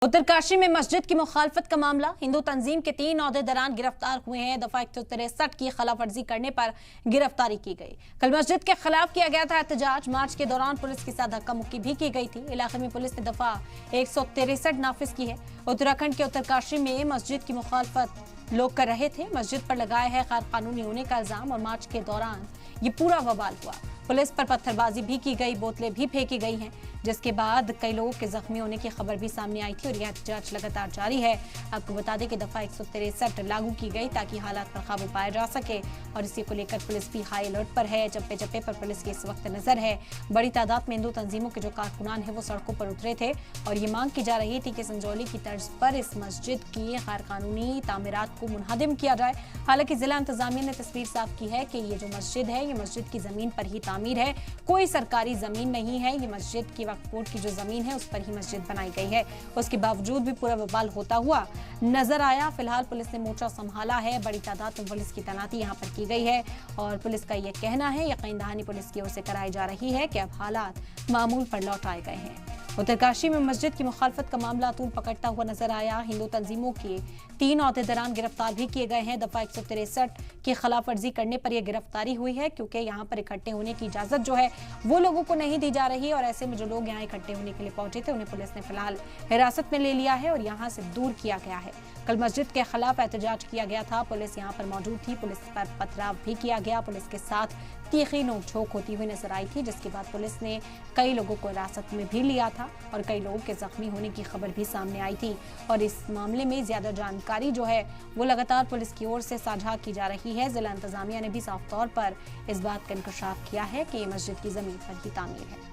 उत्तरकाशी में मस्जिद की मुखालफत का मामला। हिंदू तंजीम के 3 ओहदेदारान गिरफ्तार हुए हैं। दफा 163 की खिलाफ वर्जी करने पर गिरफ्तारी की गई। कल मस्जिद के खिलाफ किया गया था एहतजाज। मार्च के दौरान पुलिस के साथ धक्का मुक्की भी की गई थी। इलाके में पुलिस ने दफा 163 नाफिज की है। उत्तराखंड के उत्तरकाशी में मस्जिद की मुखालफत लोग कर रहे थे। मस्जिद पर लगाया है गैर कानूनी होने का इल्जाम और मार्च के दौरान ये पूरा बवाल हुआ। पुलिस पर पत्थरबाजी भी की गई, बोतलें भी फेंकी गई हैं, जिसके बाद कई लोगों के जख्मी होने की खबर भी सामने आई थी और यह एहतजाज लगातार जारी है। आपको बता दें कि दफा 163 लागू की गई ताकि हालात पर काबू पाया जा सके और इसी को लेकर पुलिस भी हाई अलर्ट पर है। चप्पे चप्पे पर पुलिस की इस वक्त नजर है। बड़ी तादाद में हिंदू तंजीमों के जो कारकुनान है वो सड़कों पर उतरे थे और ये मांग की जा रही थी कि संजौली की तर्ज पर इस मस्जिद की गैर कानूनी तामीरात को मुनहदिम किया जाए। हालांकि जिला इंतजामिया ने तस्वीर साफ की है कि ये जो मस्जिद है ये मस्जिद की जमीन पर ही तामीर है, कोई सरकारी जमीन नहीं है। ये मस्जिद की वक्फ बोर्ड की जो जमीन है उस पर ही मस्जिद बनाई गई है। उसके बावजूद भी पूरा बवाल होता हुआ नजर आया। फिलहाल पुलिस ने मोर्चा संभाला है। बड़ी तादाद में पुलिस की तैनाती यहाँ पर की गई है और पुलिस का यह कहना है, यकीन दहानी पुलिस की ओर से कराई जा रही है कि अब हालात मामूल पर लौट आए गए हैं। उत्तरकाशी में मस्जिद की मुखालफत का मामला तूल पकड़ता हुआ नजर आया। हिंदू तंजीमों के 3 ओहदेदारान गिरफ्तार भी किए गए हैं। दफा 163 की खिलाफ वर्जी करने पर यह गिरफ्तारी हुई है क्योंकि यहाँ पर इकट्ठे होने की इजाजत जो है वो लोगों को नहीं दी जा रही और ऐसे में जो लोग यहाँ इकट्ठे होने के लिए पहुंचे थे उन्हें पुलिस ने फिलहाल हिरासत में ले लिया है और यहाँ से दूर किया गया है। कल मस्जिद के खिलाफ एहतजाज किया गया था। पुलिस यहाँ पर मौजूद थी। पुलिस पर पथराव भी किया गया। पुलिस के साथ तीखी नोकझोंक होती हुई नजर आई थी, जिसके बाद पुलिस ने कई लोगों को हिरासत में भी लिया था और कई लोगों के जख्मी होने की खबर भी सामने आई थी और इस मामले में ज्यादा जानकारी जो है वो लगातार पुलिस की ओर से साझा की जा रही है। जिला इंतजामिया ने भी साफ तौर पर इस बात का इंकशाफ किया है कि ये मस्जिद की जमीन पर ही तामीर है।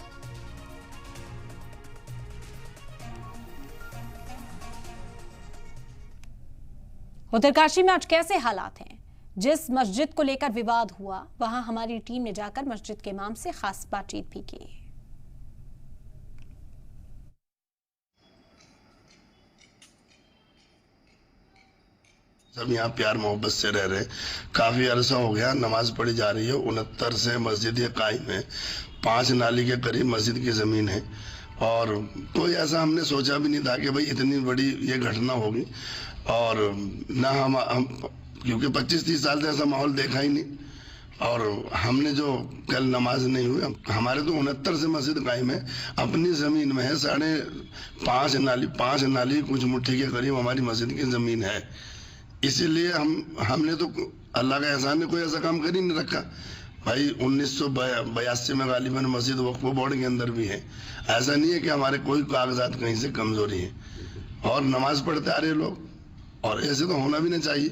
उत्तरकाशी में आज कैसे हालात हैं? जिस मस्जिद को लेकर विवाद हुआ वहां हमारी टीम ने जाकर मस्जिद के इमाम से खास बातचीत भी की। सब यहाँ प्यार मोहब्बत से रह रहे। काफी अरसा हो गया नमाज पढ़ी जा रही है। 69 से मस्जिद ये कायम है। 5 नाली के करीब मस्जिद की जमीन है और कोई ऐसा हमने सोचा भी नहीं था कि भाई इतनी बड़ी ये घटना होगी और ना हम क्योंकि 25-30 साल से ऐसा माहौल देखा ही नहीं और हमने जो कल नमाज नहीं हुई, हमारे तो 69 से मस्जिद कायम है। अपनी जमीन में है 5.5 नाली कुछ मुट्ठी के करीब हमारी मस्जिद की जमीन है। इसीलिए हमने तो अल्लाह का एहसान है, कोई ऐसा काम कर ही नहीं रखा भाई। 1982 में गालिबन मस्जिद वक्फ बोर्ड के अंदर भी है। ऐसा नहीं है कि हमारे कोई कागजात कहीं से कमजोरी है और नमाज पढ़ते आ रहे लोग और ऐसे तो होना भी नहीं चाहिए।